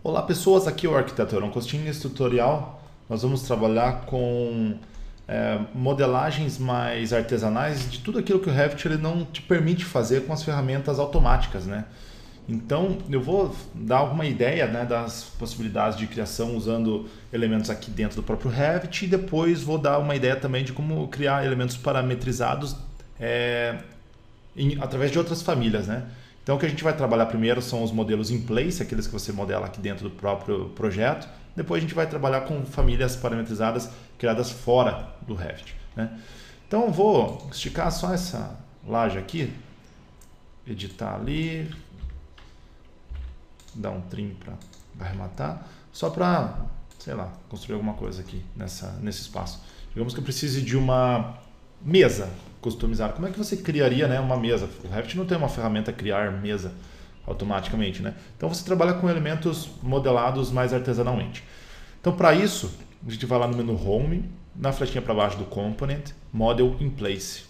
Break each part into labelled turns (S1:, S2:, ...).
S1: Olá pessoas, aqui é o Arquiteto Heron Costin. Nesse tutorial nós vamos trabalhar com modelagens mais artesanais de tudo aquilo que o Revit ele não te permite fazer com as ferramentas automáticas, né? Então eu vou dar alguma ideia, né, das possibilidades de criação usando elementos aqui dentro do próprio Revit e depois vou dar uma ideia também de como criar elementos parametrizados através de outras famílias, né? Então o que a gente vai trabalhar primeiro são os modelos in place, aqueles que você modela aqui dentro do próprio projeto. Depois a gente vai trabalhar com famílias parametrizadas criadas fora do Revit, né? Então eu vou esticar só essa laje aqui, editar ali, dar um trim para arrematar, só para, sei lá, construir alguma coisa aqui nesse espaço. Digamos que eu precise de uma mesa customizada. Como é que você criaria, né, uma mesa? O Revit não tem uma ferramenta criar mesa automaticamente, né? Então você trabalha com elementos modelados mais artesanalmente. Então para isso, a gente vai lá no menu Home, na flechinha para baixo do Component, Model in Place.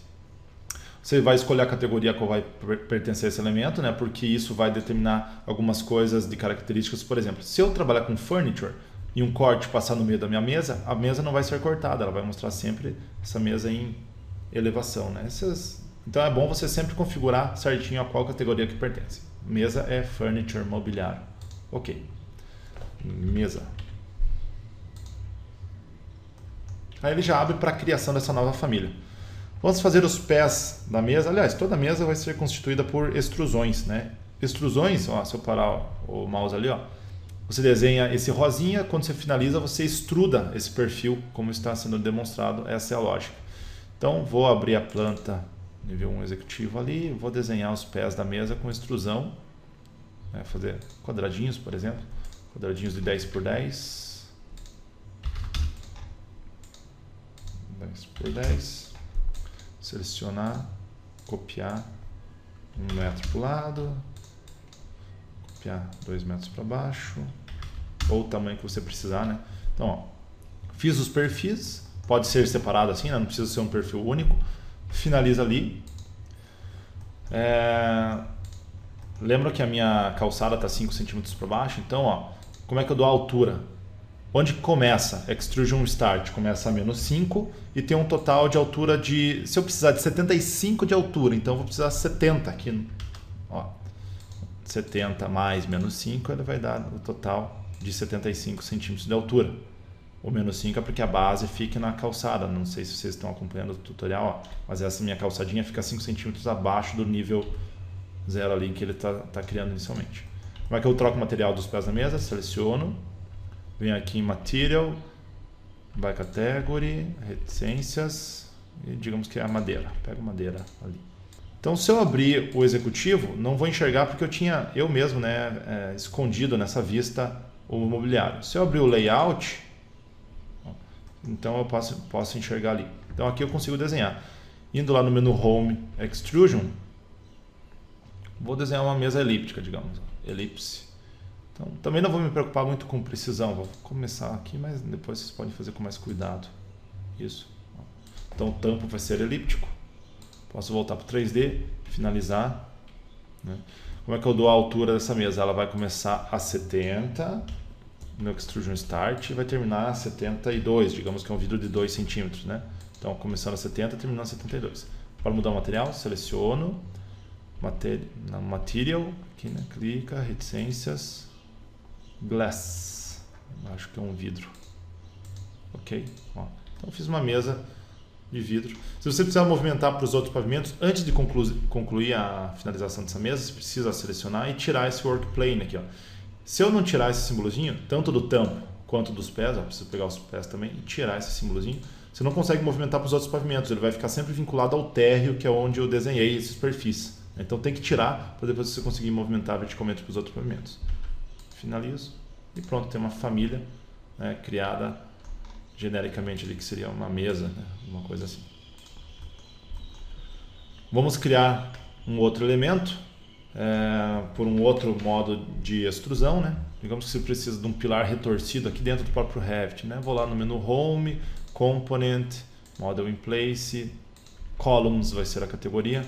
S1: Você vai escolher a categoria a qual vai pertencer a esse elemento, né? Porque isso vai determinar algumas coisas de características. Por exemplo, se eu trabalhar com Furniture e um corte passar no meio da minha mesa, a mesa não vai ser cortada, ela vai mostrar sempre essa mesa em elevação, né? Então é bom você sempre configurar certinho a qual categoria que pertence. Mesa é Furniture, mobiliário. Ok. Mesa. Aí ele já abre para a criação dessa nova família. Vamos fazer os pés da mesa. Aliás, toda a mesa vai ser constituída por extrusões, né? Extrusões, ó, se eu parar o mouse ali, ó, você desenha esse rosinha, quando você finaliza, você extruda esse perfil, como está sendo demonstrado. Essa é a lógica. Então, vou abrir a planta nível 1 executivo ali, vou desenhar os pés da mesa com extrusão, né? Fazer quadradinhos, por exemplo, quadradinhos de 10 por 10, 10 por 10. Selecionar, copiar 1 metro para o lado, copiar 2 metros para baixo, ou o tamanho que você precisar, né? Então, ó, fiz os perfis, pode ser separado assim, né? Não precisa ser um perfil único. Finaliza ali. Lembra que a minha calçada está 5 centímetros para baixo? Então, ó, como é que eu dou a altura? Onde começa? Extrusion Start começa a -5 e tem um total de altura de... Se eu precisar de 75 de altura, então eu vou precisar de 70 aqui. Ó, 70 mais -5, ele vai dar o total de 75 centímetros de altura. O -5 é porque a base fica na calçada. Não sei se vocês estão acompanhando o tutorial, ó, mas essa minha calçadinha fica 5 centímetros abaixo do nível 0 ali que ele está criando inicialmente. Como é que eu troco o material dos pés da mesa? Seleciono. Venho aqui em Material, by Category, Reticências, e digamos que é a madeira. Pego madeira ali. Então, se eu abrir o executivo, não vou enxergar porque eu mesmo, né, escondido nessa vista o mobiliário. Se eu abrir o Layout, então eu posso enxergar ali. Então aqui eu consigo desenhar. Indo lá no menu Home, Extrusion, vou desenhar uma mesa elíptica, digamos, elipse. Então, também não vou me preocupar muito com precisão, vou começar aqui, mas depois vocês podem fazer com mais cuidado. Isso. Então o tampo vai ser elíptico. Posso voltar para o 3D, finalizar, né? Como é que eu dou a altura dessa mesa? Ela vai começar a 70 no Extrusion Start e vai terminar a 72, digamos que é um vidro de 2 centímetros, né? Então começando a 70 terminando a 72. Para mudar o material, seleciono Material, aqui, né? Clica, Reticências, Glass, acho que é um vidro, ok? Ó, então fiz uma mesa de vidro. Se você precisar movimentar para os outros pavimentos, antes de concluir a finalização dessa mesa, você precisa selecionar e tirar esse work plane aqui, ó. Se eu não tirar esse símbolozinho, tanto do tampo quanto dos pés, ó, preciso pegar os pés também e tirar esse símbolozinho, você não consegue movimentar para os outros pavimentos, ele vai ficar sempre vinculado ao térreo, que é onde eu desenhei esses perfis. Então tem que tirar para depois você conseguir movimentar verticalmente para os outros pavimentos. Finalizo e pronto, tem uma família, né, criada genericamente ali, que seria uma mesa, né, uma coisa assim. Vamos criar um outro elemento por um outro modo de extrusão, né? Digamos que você precisa de um pilar retorcido aqui dentro do próprio Revit, né? Vou lá no menu Home, Component, Model in Place, Columns vai ser a categoria.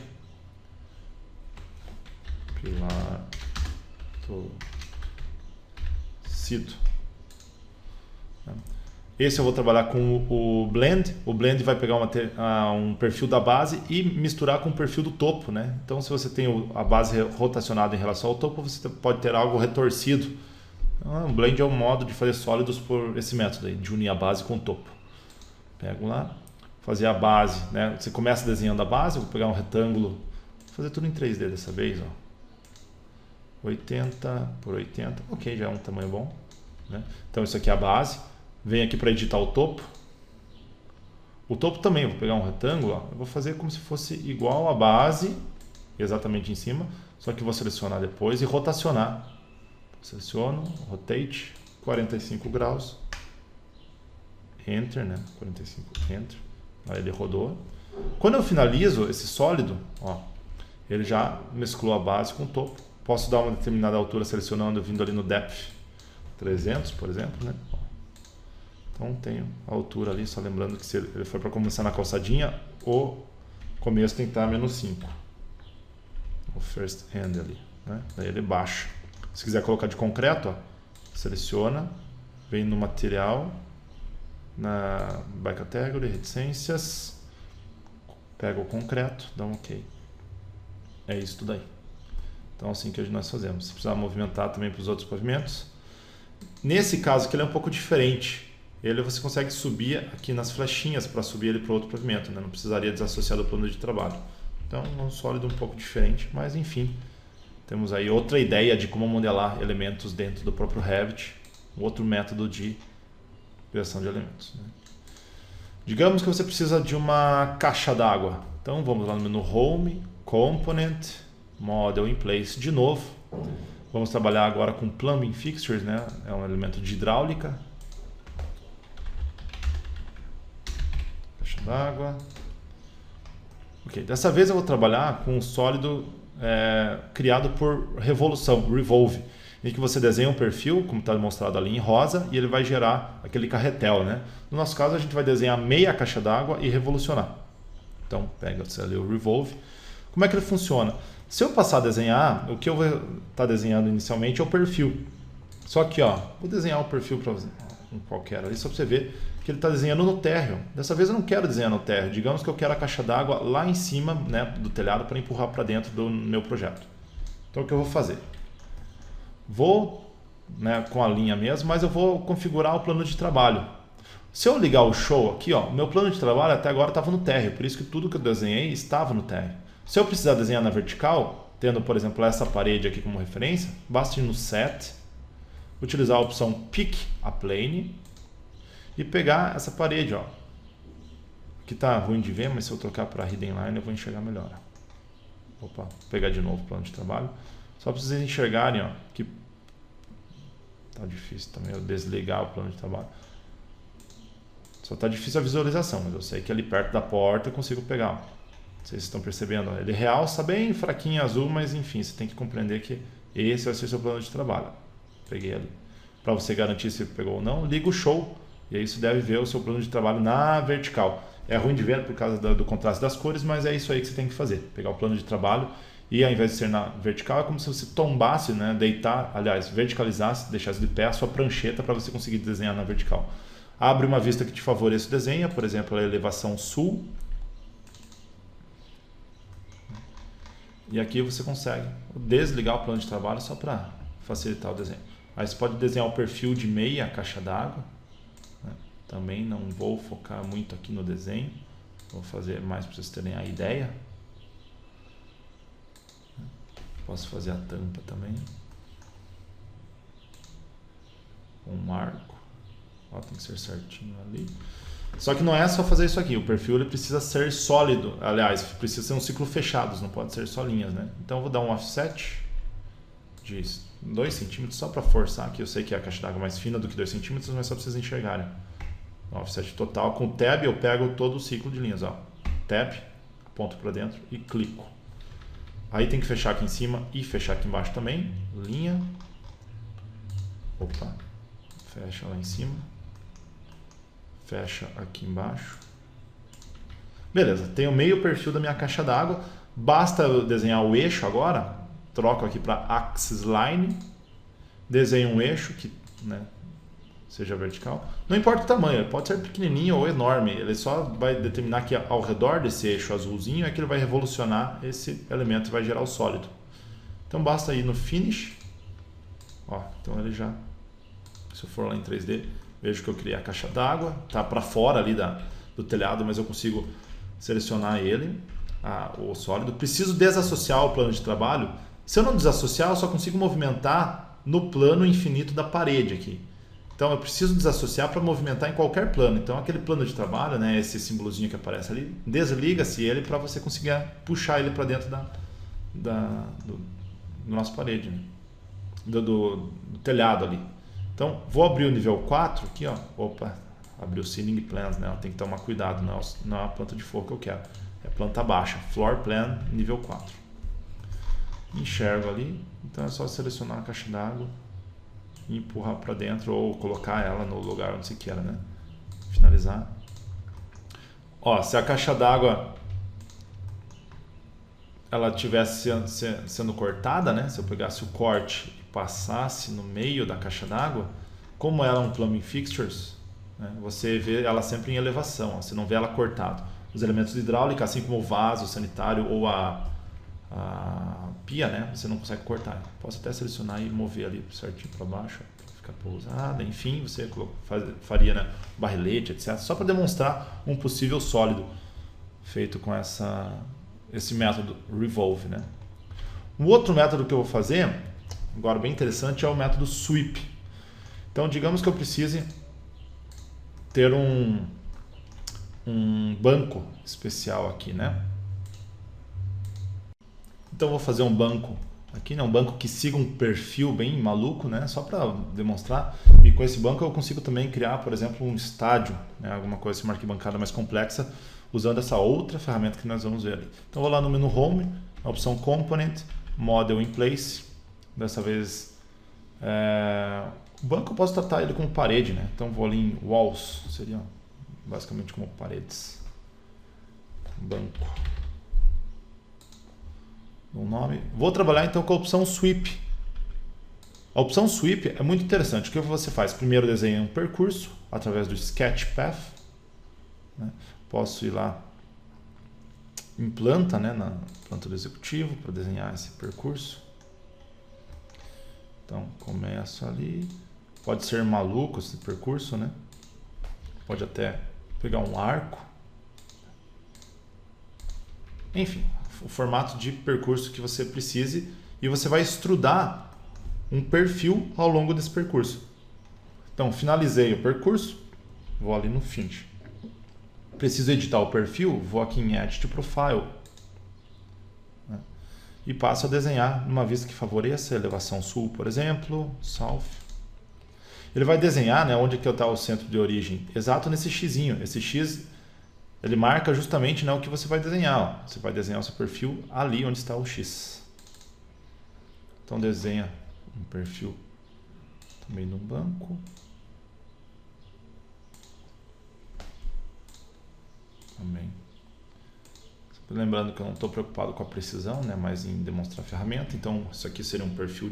S1: Pilar retorcido. Esse eu vou trabalhar com o Blend. O Blend vai pegar um perfil da base e misturar com o perfil do topo, né? Então, se você tem a base rotacionada em relação ao topo, você pode ter algo retorcido. Então, o Blend é um modo de fazer sólidos por esse método aí, de unir a base com o topo. Pego lá, fazer a base, né? Você começa desenhando a base, eu vou pegar um retângulo, vou fazer tudo em 3D dessa vez, ó. 80 por 80, ok, já é um tamanho bom, né? Então, isso aqui é a base. Venho aqui para editar o topo. O topo também, eu vou pegar um retângulo, ó, eu vou fazer como se fosse igual à base, exatamente em cima, só que vou selecionar depois e rotacionar. Seleciono, rotate, 45 graus, enter, né? 45, enter. Aí ele rodou. Quando eu finalizo esse sólido, ó, ele já mesclou a base com o topo. Posso dar uma determinada altura selecionando, vindo ali no depth 300, por exemplo, né? Então tenho a altura ali, só lembrando que se ele for para começar na calçadinha, o começo tem que estar a -5. O first end ali, né? Daí ele baixa. Se quiser colocar de concreto, ó, seleciona, vem no material, na by category, reticências, pega o concreto, dá um OK. É isso tudo aí. Então assim que nós fazemos. Se precisar movimentar também para os outros pavimentos. Nesse caso aqui ele é um pouco diferente. Ele você consegue subir aqui nas flechinhas para subir ele para outro pavimento, né? Não precisaria desassociar do plano de trabalho. Então é um sólido um pouco diferente, mas enfim, temos aí outra ideia de como modelar elementos dentro do próprio Revit, um outro método de criação de elementos, né? Digamos que você precisa de uma caixa d'água. Então vamos lá no menu Home, Component, Model in Place de novo. Vamos trabalhar agora com Plumbing Fixtures, né? É um elemento de hidráulica. D'água. Ok, dessa vez eu vou trabalhar com um sólido criado por revolução, revolve, em que você desenha um perfil, como está demonstrado ali em rosa, e ele vai gerar aquele carretel, né? No nosso caso, a gente vai desenhar meia caixa d'água e revolucionar. Então, pega ali o revolve. Como é que ele funciona? Se eu passar a desenhar, o que eu vou estar desenhando inicialmente é o perfil. Só que, ó, vou desenhar um perfil para um qualquer ali, só para você ver que ele está desenhando no térreo. Dessa vez eu não quero desenhar no térreo. Digamos que eu quero a caixa d'água lá em cima, né, do telhado para empurrar para dentro do meu projeto. Então o que eu vou fazer? Vou, né, com a linha mesmo, mas eu vou configurar o plano de trabalho. Se eu ligar o show aqui, ó, o meu plano de trabalho até agora estava no térreo, por isso que tudo que eu desenhei estava no térreo. Se eu precisar desenhar na vertical, tendo, por exemplo, essa parede aqui como referência, basta ir no Set, utilizar a opção Pick a Plane, e pegar essa parede, ó. Aqui tá ruim de ver, mas se eu trocar para Hidden Line eu vou enxergar melhor. Opa, vou pegar de novo o plano de trabalho. Só para vocês enxergarem, ó, que tá difícil também eu desligar o plano de trabalho. Só tá difícil a visualização, mas eu sei que ali perto da porta eu consigo pegar. Ó. Vocês estão percebendo? Ó. Ele realça bem fraquinho azul, mas enfim, você tem que compreender que esse vai ser o seu plano de trabalho. Peguei ali. Para você garantir se pegou ou não, liga o show. E aí você deve ver o seu plano de trabalho na vertical. É ruim de ver por causa do contraste das cores, mas é isso aí que você tem que fazer. Pegar o plano de trabalho e ao invés de ser na vertical, é como se você tombasse, né, deitar, aliás, verticalizasse, deixasse de pé a sua prancheta para você conseguir desenhar na vertical. Abre uma vista que te favoreça o desenho, por exemplo, a elevação sul. E aqui você consegue desligar o plano de trabalho só para facilitar o desenho. Aí você pode desenhar o perfil de meia caixa d'água. Também não vou focar muito aqui no desenho, vou fazer mais para vocês terem a ideia. Posso fazer a tampa também. Um marco. Ó, tem que ser certinho ali. Só que não é só fazer isso aqui, o perfil ele precisa ser sólido. Aliás, precisa ser um ciclo fechado, não pode ser só linhas, né? Então eu vou dar um offset de 2 centímetros só para forçar aqui. Eu sei que é a caixa d'água mais fina do que 2 centímetros, mas só para vocês enxergarem. Offset total. Com o Tab eu pego todo o ciclo de linhas. Ó. Tab, aponto para dentro e clico. Aí tem que fechar aqui em cima e fechar aqui embaixo também. Linha. Opa. Fecha lá em cima. Fecha aqui embaixo. Beleza, tenho meio perfil da minha caixa d'água. Basta eu desenhar o eixo agora. Troco aqui para Axis Line. Desenho um eixo que né, seja vertical. Não importa o tamanho, ele pode ser pequenininho ou enorme, ele só vai determinar que ao redor desse eixo azulzinho é que ele vai revolucionar esse elemento e vai gerar o sólido. Então basta ir no Finish, ó, então ele já, se eu for lá em 3D, vejo que eu criei a caixa d'água, tá para fora ali do telhado, mas eu consigo selecionar ele, o sólido. Preciso desassociar o plano de trabalho. Se eu não desassociar, eu só consigo movimentar no plano infinito da parede aqui. Então eu preciso desassociar para movimentar em qualquer plano. Então aquele plano de trabalho, né, esse símbolozinho que aparece ali, desliga-se ele para você conseguir puxar ele para dentro da nossa parede, né? do telhado ali. Então vou abrir o nível 4 aqui, ó. Opa, abrir o Ceiling Plans, né? Tem que tomar cuidado, não é a planta de forro que eu quero. É planta baixa, Floor Plan nível 4. Enxergo ali, então é só selecionar a caixa d'água e empurrar para dentro ou colocar ela no lugar onde você queira, né? Finalizar. Ó, se a caixa d'água ela tivesse sendo cortada, né? Se eu pegasse o corte e passasse no meio da caixa d'água, como ela é um plumbing fixtures, né? Você vê ela sempre em elevação, ó, você não vê ela cortada. Os elementos de hidráulica, assim como o vaso sanitário ou a pia, né? Você não consegue cortar. Posso até selecionar e mover ali certinho para baixo, para ficar pousada. Enfim, você faria, né, barrilete, etc. Só para demonstrar um possível sólido feito com esse método Revolve, né? Um outro método que eu vou fazer, agora bem interessante, é o método Sweep. Então, digamos que eu precise ter um banco especial aqui, né? Então, eu vou fazer um banco aqui, né? Um banco que siga um perfil bem maluco, né? Só para demonstrar. E com esse banco eu consigo também criar, por exemplo, um estádio, né? Alguma coisa, uma arquibancada mais complexa, usando essa outra ferramenta que nós vamos ver ali. Então vou lá no menu Home, na opção Component, Model in Place. Dessa vez o banco eu posso tratar ele como parede, né? Então vou ali em Walls, seria basicamente como paredes. Banco. O nome. Vou trabalhar então com a opção Sweep. A opção Sweep é muito interessante. O que você faz? Primeiro desenha um percurso através do Sketch Path, né? Posso ir lá em planta, né, na planta do executivo, para desenhar esse percurso. Então, começo ali. Pode ser maluco esse percurso, né? Pode até pegar um arco. Enfim, o formato de percurso que você precise, e você vai extrudar um perfil ao longo desse percurso. Então, finalizei o percurso, vou ali no Finish. Preciso editar o perfil, vou aqui em Edit Profile, né? E passo a desenhar numa vista que favoreça a elevação sul, por exemplo, South. Ele vai desenhar, né, onde que está o centro de origem, exato nesse xizinho. Esse X, ele marca justamente, né, o que você vai desenhar. Ó. Você vai desenhar o seu perfil ali onde está o X. Então desenha um perfil também no banco. Também. Lembrando que eu não estou preocupado com a precisão, né, mas em demonstrar a ferramenta. Então, isso aqui seria um perfil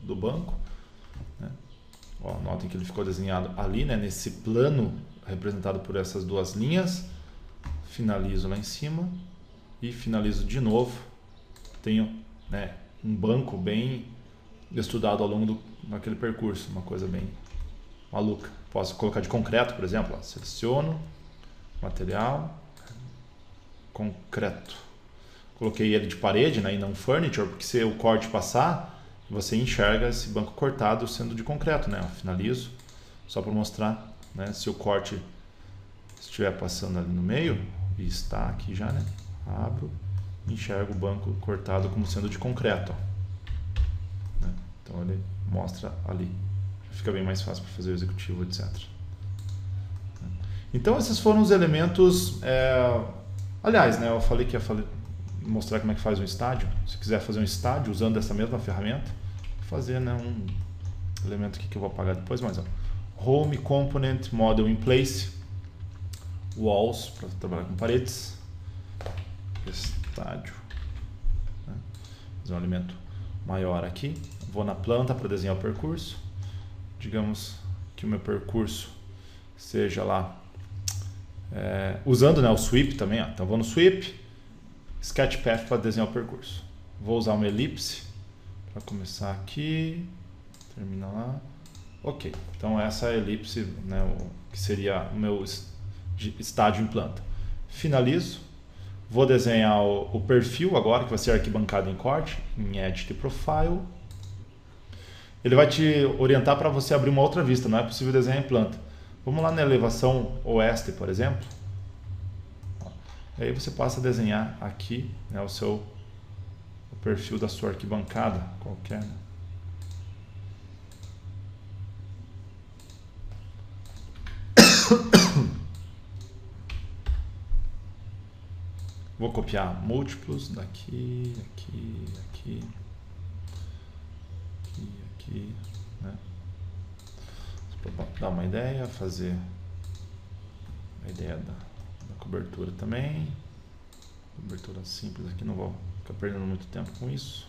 S1: do banco, né? Ó, notem que ele ficou desenhado ali, né, nesse plano representado por essas duas linhas. Finalizo lá em cima e finalizo de novo. Tenho, né, um banco bem estudado ao longo daquele percurso, uma coisa bem maluca. Posso colocar de concreto, por exemplo. Ó, seleciono material, concreto. Coloquei ele de parede, né, e não furniture, porque se o corte passar, você enxerga esse banco cortado sendo de concreto, né? Eu finalizo, só para mostrar, né, se o corte estiver passando ali no meio, e está aqui já, né? Abro, enxergo o banco cortado como sendo de concreto, ó, né? Então ele mostra ali, fica bem mais fácil para fazer o executivo, etc. Então esses foram os elementos. Aliás, né, eu falei que ia mostrar como é que faz um estádio. Se quiser fazer um estádio usando essa mesma ferramenta, vou fazer, né, um elemento aqui que eu vou apagar depois, mas ó, Home, Component, Model in Place, Walls, para trabalhar com paredes, estádio, né, fazer um elemento maior aqui. Vou na planta para desenhar o percurso, digamos que o meu percurso seja lá, usando, né, o sweep também. Ó. Então vou no sweep, sketch path para desenhar o percurso. Vou usar uma elipse para começar aqui, termina lá. Ok, então essa é a elipse, né, que seria o meu estádio em planta. Finalizo, vou desenhar o perfil agora, que vai ser arquibancada em corte, em Edit Profile. Ele vai te orientar para você abrir uma outra vista, não é possível desenhar em planta. Vamos lá na elevação oeste, por exemplo. Aí você passa a desenhar aqui, né, o perfil da sua arquibancada qualquer, né? Vou copiar múltiplos daqui, aqui, né? Para dar uma ideia, fazer a ideia da cobertura também. Cobertura simples aqui, não vou ficar perdendo muito tempo com isso.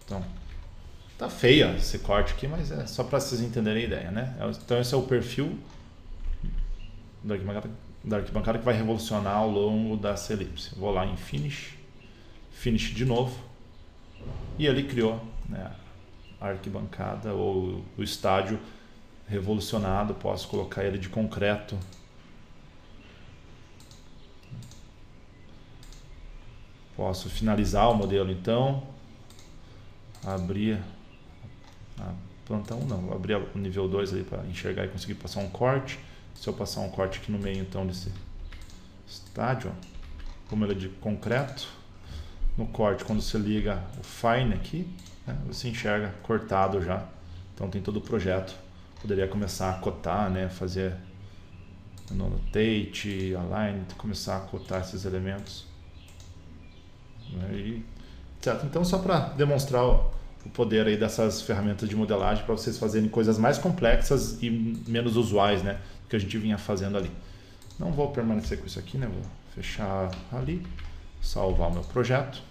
S1: Então, tá feia esse corte aqui, mas é só para vocês entenderem a ideia, né? Então esse é o perfil da arquibancada que vai revolucionar ao longo dessa elipse. Vou lá em Finish de novo, e ele criou, né, a arquibancada ou o estádio revolucionado. Posso colocar ele de concreto. Posso finalizar o modelo então, abrir a planta 1, não, vou abrir o nível 2 ali para enxergar e conseguir passar um corte. Se eu passar um corte aqui no meio então desse estádio, ó, como ele é de concreto, no corte, quando você liga o Fine aqui, né, você enxerga cortado já. Então tem todo o projeto. Poderia começar a cotar, né, fazer annotate, align, começar a cotar esses elementos. Certo? Então só para demonstrar o poder aí dessas ferramentas de modelagem para vocês fazerem coisas mais complexas e menos usuais, né, que a gente vinha fazendo ali. Não vou permanecer com isso aqui, né? Vou fechar ali, salvar o meu projeto.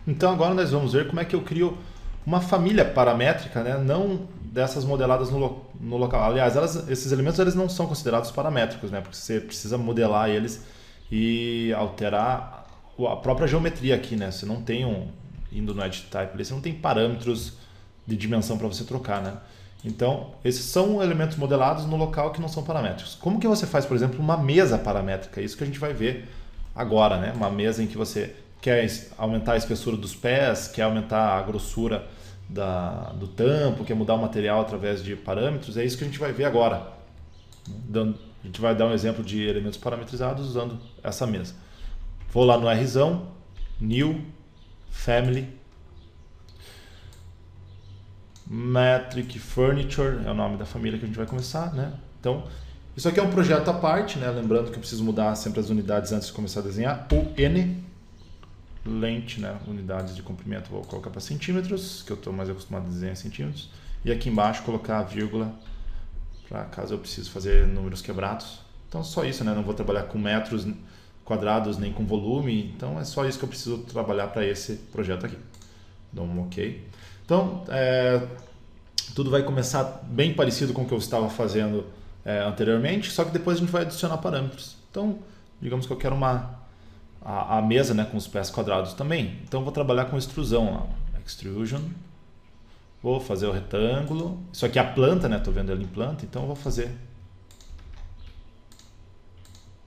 S1: Então agora nós vamos ver como é que eu crio uma família paramétrica, né? Não dessas modeladas no local. Aliás, esses elementos eles não são considerados paramétricos, né? Porque você precisa modelar eles e alterar a própria geometria aqui, né? Você não tem indo no Edit Type ali, você não tem parâmetros de dimensão para você trocar, né? Então, esses são elementos modelados no local que não são paramétricos. Como que você faz, por exemplo, uma mesa paramétrica? Isso que a gente vai ver agora, né? Uma mesa em que você quer aumentar a espessura dos pés, quer aumentar a grossura do tampo, quer mudar o material através de parâmetros. É isso que a gente vai ver agora. A gente vai dar um exemplo de elementos parametrizados usando essa mesa. Vou lá no Rzão, New, Family, Metric Furniture, é o nome da família que a gente vai começar, né? Então, isso aqui é um projeto à parte, né? Lembrando que eu preciso mudar sempre as unidades antes de começar a desenhar. O N, lente, né? Unidades de comprimento, vou colocar para centímetros, que eu estou mais acostumado a desenhar em centímetros. E aqui embaixo colocar a vírgula, para caso eu precise fazer números quebrados. Então, só isso, né? Não vou trabalhar com metros quadrados nem com volume, então é só isso que eu preciso trabalhar para esse projeto aqui. Dou um OK. Então, tudo vai começar bem parecido com o que eu estava fazendo anteriormente, só que depois a gente vai adicionar parâmetros. Então, digamos que eu quero a mesa, né, com os pés quadrados também. Então, eu vou trabalhar com extrusão lá. Extrusion. Vou fazer o retângulo. Isso aqui é a planta, né? Estou vendo ele em planta, então eu vou fazer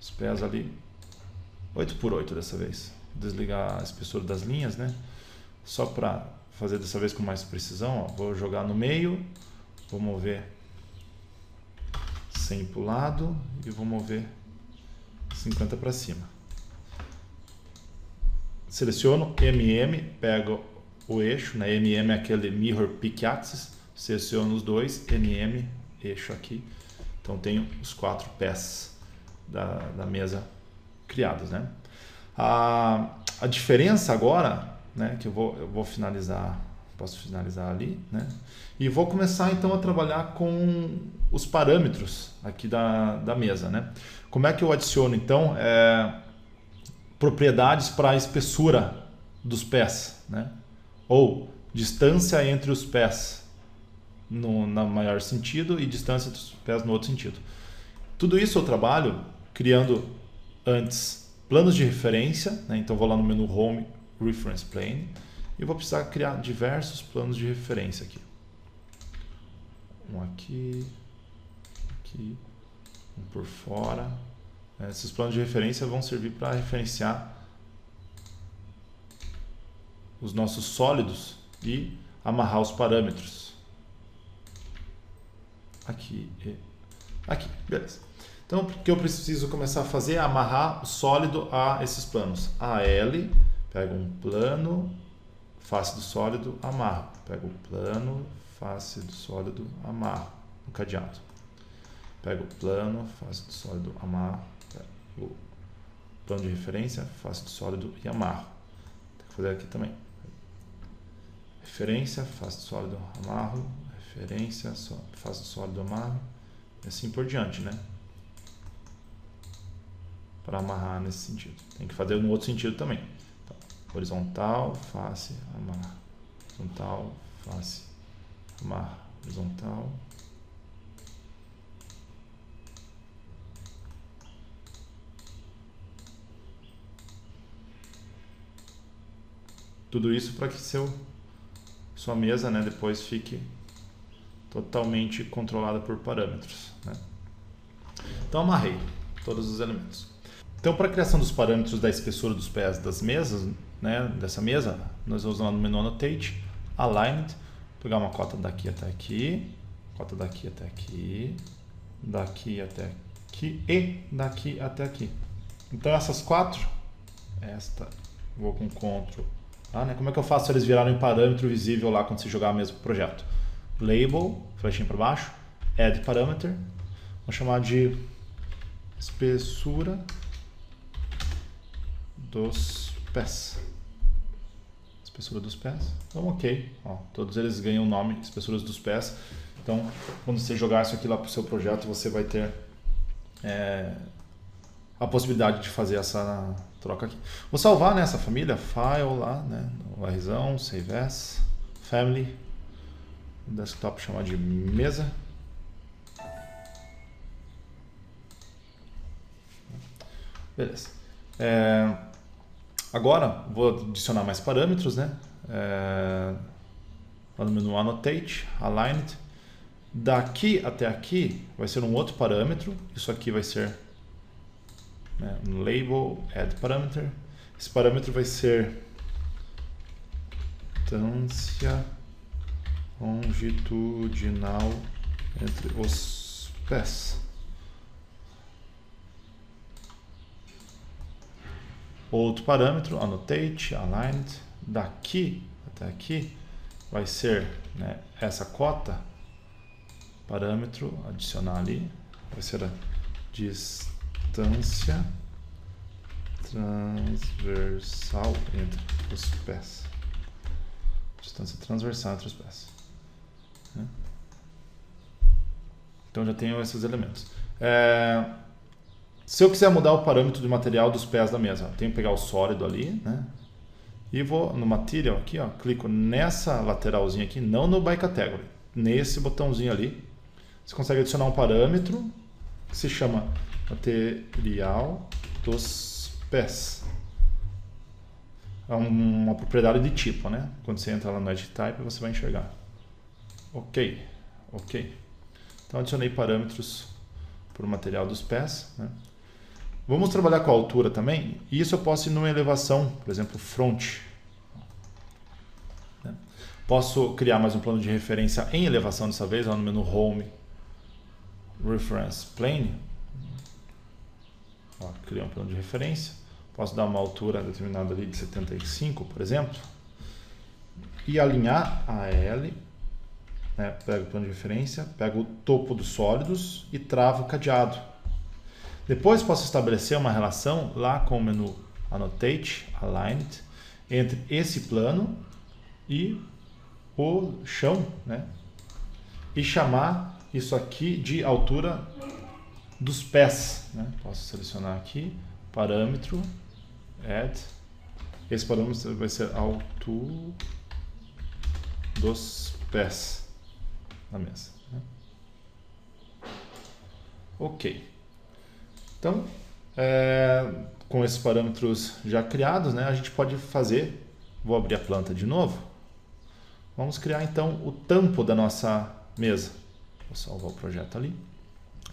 S1: os pés ali 8x8 dessa vez. Desligar a espessura das linhas, né? Só para fazer dessa vez com mais precisão, ó. Vou jogar no meio, vou mover 100 para o lado e vou mover 50 para cima. Seleciono MM, pego o eixo, né? MM é aquele Mirror Peak Axis, seleciono os dois, MM, eixo aqui. Então tenho os 4 pés da mesa criados, né? A diferença agora, né, que eu vou finalizar, posso finalizar ali, né? E vou começar então a trabalhar com os parâmetros aqui da mesa, né? Como é que eu adiciono então propriedades para a espessura dos pés, né? Ou distância entre os pés no maior sentido e distância entre os pés no outro sentido. Tudo isso eu trabalho criando antes planos de referência, né? Então vou lá no menu Home, Reference Plane, e vou precisar criar diversos planos de referência aqui. Um aqui, um por fora. Esses planos de referência vão servir para referenciar os nossos sólidos e amarrar os parâmetros. Aqui e aqui, beleza. Então, o que eu preciso começar a fazer é amarrar o sólido a esses planos. AL, pego um plano, face do sólido, amarro. Pego o plano, face do sólido, amarro no cadeado. Pego o plano, face do sólido, amarro. Pego o plano de referência, face do sólido e amarro. Tem que fazer aqui também. Referência, face do sólido, amarro. Referência, face do sólido, amarro. E assim por diante, né? Para amarrar nesse sentido. Tem que fazer no outro sentido também. Então, horizontal, face, amarra. Horizontal, face, amarra. Horizontal. Tudo isso para que sua mesa, né, depois fique totalmente controlada por parâmetros, né? Então amarrei todos os elementos. Então, para a criação dos parâmetros da espessura dos pés das mesas, né, dessa mesa, nós vamos lá no menu Annotate, Aligned, pegar uma cota daqui até aqui, cota daqui até aqui, daqui até aqui e daqui até aqui. Então, essas quatro, vou com Ctrl A, né? Como é que eu faço eles virarem parâmetro visível lá quando você jogar a mesa para o projeto? Label, flechinha para baixo, Add Parameter, vou chamar de espessura dos pés. Espessura dos pés. Então, ok. Ó, todos eles ganham o nome espessuras dos pés. Então, quando você jogar isso aqui lá para o seu projeto, você vai ter a possibilidade de fazer essa troca aqui. Vou salvar nessa família, File lá, né, no Rzão, Save As, Family, desktop chamar de mesa. Beleza. Agora vou adicionar mais parâmetros, né? Lá no menu Annotate, Aligned. Daqui até aqui vai ser um outro parâmetro. Isso aqui vai ser, né, um Label, Add Parameter. Esse parâmetro vai ser distância longitudinal entre os pés. Outro parâmetro, Annotate, Aligned, daqui até aqui vai ser, né, essa cota, parâmetro, adicionar ali, vai ser a distância transversal entre os pés. Distância transversal entre os pés. Né? Então já tenho esses elementos. Se eu quiser mudar o parâmetro do material dos pés da mesa, eu tenho que pegar o sólido ali, né? E vou no Material aqui, ó, clico nessa lateralzinha aqui, não no By Category, nesse botãozinho ali. Você consegue adicionar um parâmetro que se chama material dos pés. É uma propriedade de tipo, né? Quando você entra lá no Edit Type, você vai enxergar. Ok. Então adicionei parâmetros para o material dos pés, né? Vamos trabalhar com a altura também. E isso eu posso ir numa elevação, por exemplo, front. Posso criar mais um plano de referência em elevação dessa vez, lá no menu Home, Reference Plane. Ó, criar um plano de referência. Posso dar uma altura determinada ali de 75, por exemplo. E alinhar a L. Né? Pego o plano de referência, pego o topo dos sólidos e travo o cadeado. Depois posso estabelecer uma relação lá com o menu Annotate, Aligned, entre esse plano e o chão, né? E chamar isso aqui de altura dos pés, né? Posso selecionar aqui, parâmetro, Add. Esse parâmetro vai ser altura dos pés da mesa. Né? Ok. Então, com esses parâmetros já criados, né, a gente pode fazer, vou abrir a planta de novo, vamos criar então o tampo da nossa mesa. Vou salvar o projeto ali.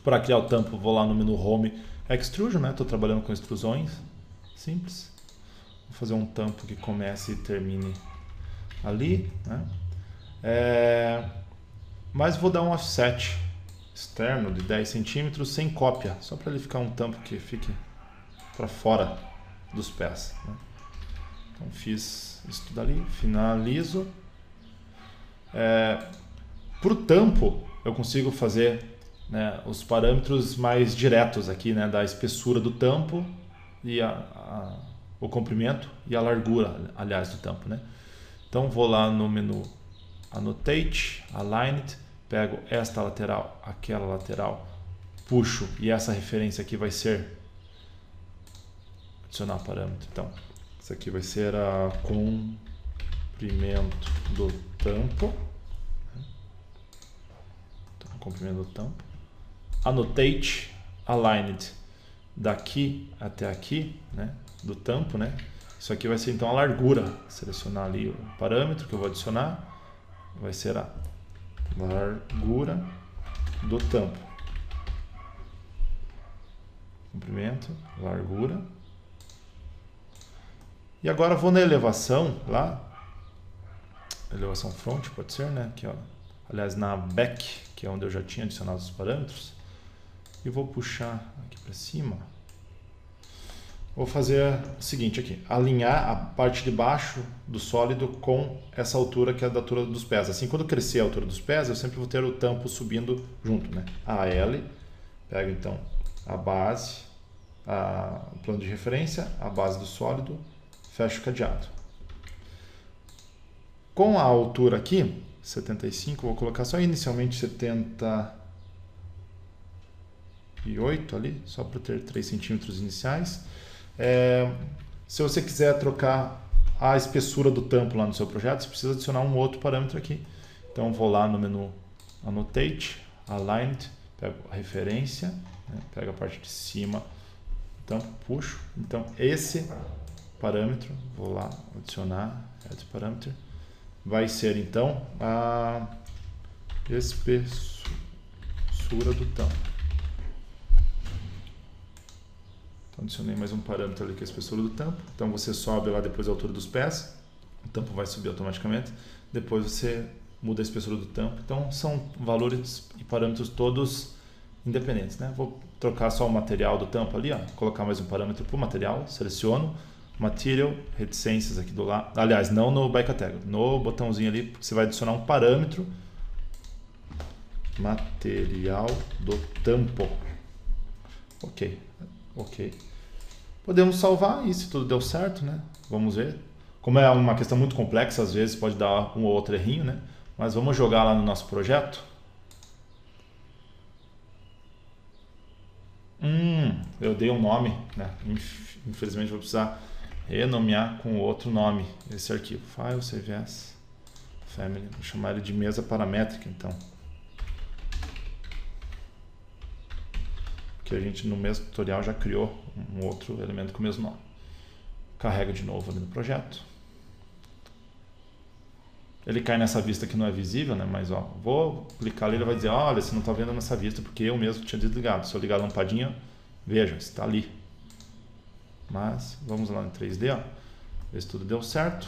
S1: Para criar o tampo, vou lá no menu Home Extrusion, né? Estou trabalhando com extrusões simples. Vou fazer um tampo que comece e termine ali, né? Mas vou dar um offset externo de 10 centímetros sem cópia, só para ele ficar um tampo que fique para fora dos pés. Né? Então fiz isso tudo ali, finalizo. Para o tampo eu consigo fazer, né, os parâmetros mais diretos aqui, né, da espessura do tampo e o comprimento e a largura, aliás, do tampo. Né? Então vou lá no menu Annotate, Aligned, pego esta lateral, aquela lateral, puxo e essa referência aqui vai ser adicionar parâmetro. Então, isso aqui vai ser a comprimento do tampo. Então, comprimento do tampo. Annotate, Aligned, daqui até aqui, né, do tampo, né? Isso aqui vai ser então a largura. Selecionar ali o parâmetro que eu vou adicionar, vai ser a largura do tampo. Comprimento, largura. E agora vou na elevação lá, elevação front pode ser, né? Aqui, ó. Aliás, na back, que é onde eu já tinha adicionado os parâmetros, e vou puxar aqui para cima. Vou fazer o seguinte aqui, alinhar a parte de baixo do sólido com essa altura que é da altura dos pés. Assim, quando crescer a altura dos pés, eu sempre vou ter o tampo subindo junto, né? AL, pego então a base, o plano de referência, a base do sólido, fecho o cadeado. Com a altura aqui, 75, vou colocar só inicialmente 78 ali, só para ter 3 centímetros iniciais. Se você quiser trocar a espessura do tampo lá no seu projeto, você precisa adicionar um outro parâmetro aqui. Então vou lá no menu Annotate, Aligned, pego a referência, né, pego a parte de cima, então puxo. Então esse parâmetro, vou lá adicionar esse parâmetro, vai ser então a espessura do tampo. Então, adicionei mais um parâmetro ali que é a espessura do tampo. Então você sobe lá depois a altura dos pés, o tampo vai subir automaticamente. Depois você muda a espessura do tampo. Então são valores e parâmetros todos independentes, né? Vou trocar só o material do tampo ali, ó, colocar mais um parâmetro para o material, seleciono Material, reticências aqui do lado. Aliás, não no By Category, no botãozinho ali, porque você vai adicionar um parâmetro, material do tampo. Ok. Podemos salvar e se tudo deu certo, né? Vamos ver. Como é uma questão muito complexa, às vezes pode dar um ou outro errinho, né? Mas vamos jogar lá no nosso projeto. Eu dei um nome, né? Infelizmente vou precisar renomear com outro nome esse arquivo. File, Save As, Family. Vou chamar ele de mesa paramétrica, então. Que a gente no mesmo tutorial já criou um outro elemento com o mesmo nome. Carrega de novo ali no projeto. Ele cai nessa vista que não é visível, né? Mas ó, vou clicar ali, ele vai dizer, olha, você não está vendo nessa vista porque eu mesmo tinha desligado. Se eu ligar a lampadinha, veja, está ali. Mas vamos lá no 3D, ó, ver se tudo deu certo.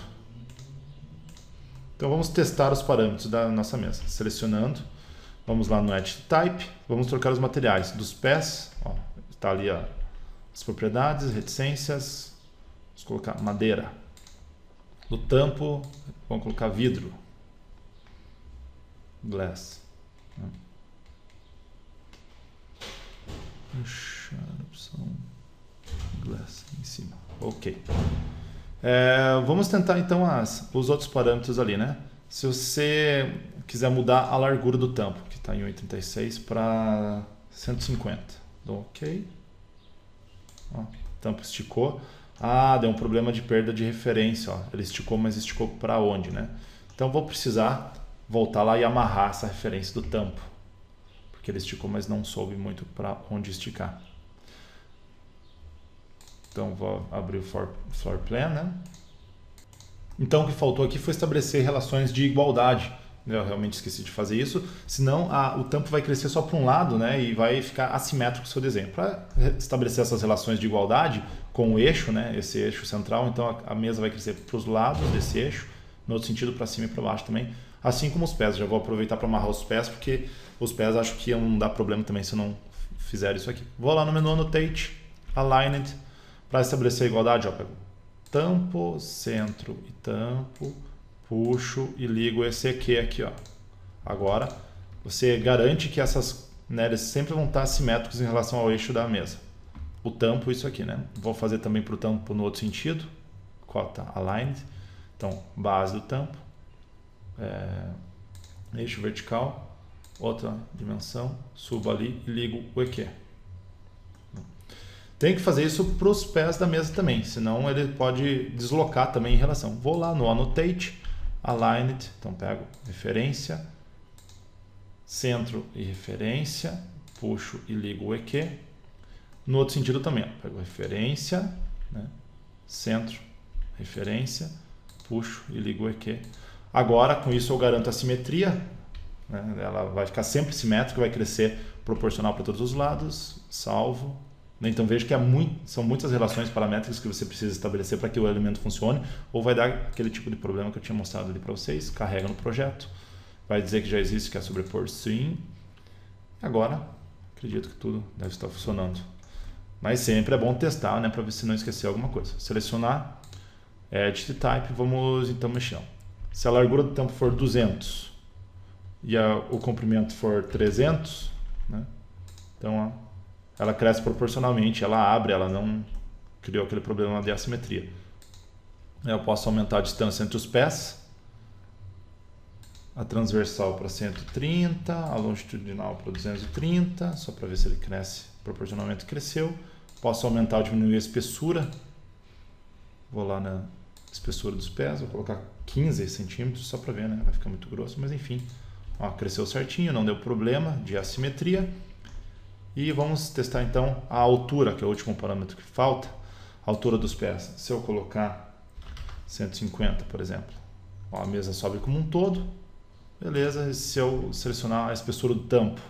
S1: Então vamos testar os parâmetros da nossa mesa. Selecionando. Vamos lá no Edit Type, vamos trocar os materiais dos pés, ó, está ali ó, as propriedades, reticências, vamos colocar madeira. Do tampo, vamos colocar vidro, glass. Puxar a opção glass em cima, ok. Vamos tentar então os outros parâmetros ali, né? Se você quiser mudar a largura do tampo, que está em 1,86 para 150, dou ok. Ó, o tampo esticou. Deu um problema de perda de referência. Ó. Ele esticou, mas esticou para onde, né? Então vou precisar voltar lá e amarrar essa referência do tampo, porque ele esticou, mas não soube muito para onde esticar. Então vou abrir o floor plan, né? Então o que faltou aqui foi estabelecer relações de igualdade. Eu realmente esqueci de fazer isso, senão o tampo vai crescer só para um lado, né, e vai ficar assimétrico o seu desenho. Para estabelecer essas relações de igualdade com o eixo, né, esse eixo central, então a mesa vai crescer para os lados desse eixo, no outro sentido para cima e para baixo também, assim como os pés. Já vou aproveitar para amarrar os pés, porque os pés acho que iam dar problema também se eu não fizer isso aqui. Vou lá no menu Annotate, Aligned, para estabelecer a igualdade, ó, pego tampo, centro e tampo, puxo e ligo esse aqui, ó. Agora, você garante que essas, né, eles sempre vão estar simétricos em relação ao eixo da mesa. O tampo, isso aqui, né? Vou fazer também para o tampo no outro sentido. Cota aligned. Então, base do tampo. Eixo vertical. Outra dimensão. Subo ali e ligo o EQ. Tem que fazer isso para os pés da mesa também, senão ele pode deslocar também em relação. Vou lá no Annotate, Aligned, então pego referência, centro e referência, puxo e ligo o EQ. No outro sentido também, ó, pego referência, né, centro, referência, puxo e ligo o EQ. Agora, com isso eu garanto a simetria, né, ela vai ficar sempre simétrica, vai crescer proporcional para todos os lados, salvo. Então veja que são muitas relações paramétricas que você precisa estabelecer para que o elemento funcione, ou vai dar aquele tipo de problema que eu tinha mostrado ali para vocês. Carrega no projeto, vai dizer que já existe, que é sobrepor sim. Agora, acredito que tudo deve estar funcionando. Mas sempre é bom testar, né, para ver se não esquecer alguma coisa. Selecionar, Edit Type, vamos então mexer. Se a largura do tampo for 200 e o comprimento for 300, né, então ela cresce proporcionalmente, ela abre, ela não criou aquele problema de assimetria. Eu posso aumentar a distância entre os pés, a transversal para 130, a longitudinal para 230, só para ver se ele cresce proporcionalmente. Cresceu. Posso aumentar ou diminuir a espessura. Vou lá na espessura dos pés, vou colocar 15 centímetros, só para ver, né? Vai ficar muito grosso, mas enfim. Ó, cresceu certinho, não deu problema de assimetria. E vamos testar então a altura, que é o último parâmetro que falta, a altura dos pés. Se eu colocar 150, por exemplo, ó, a mesa sobe como um todo, beleza. E se eu selecionar a espessura do tampo,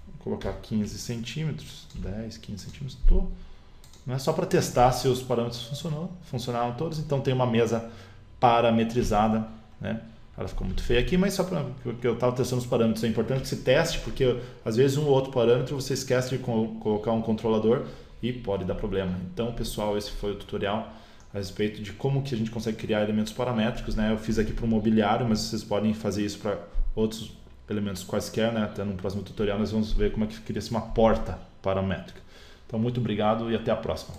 S1: vou colocar 15 centímetros, 10, 15 centímetros, não é só para testar se os parâmetros funcionaram todos. Então tem uma mesa parametrizada, né? Ela ficou muito feia aqui, mas só porque eu estava testando os parâmetros. É importante que se teste, porque às vezes um ou outro parâmetro você esquece de colocar um controlador e pode dar problema. Então, pessoal, esse foi o tutorial a respeito de como que a gente consegue criar elementos paramétricos, né? Eu fiz aqui para o mobiliário, mas vocês podem fazer isso para outros elementos quaisquer, né? Até no próximo tutorial nós vamos ver como é que cria-se uma porta paramétrica. Então, muito obrigado e até a próxima.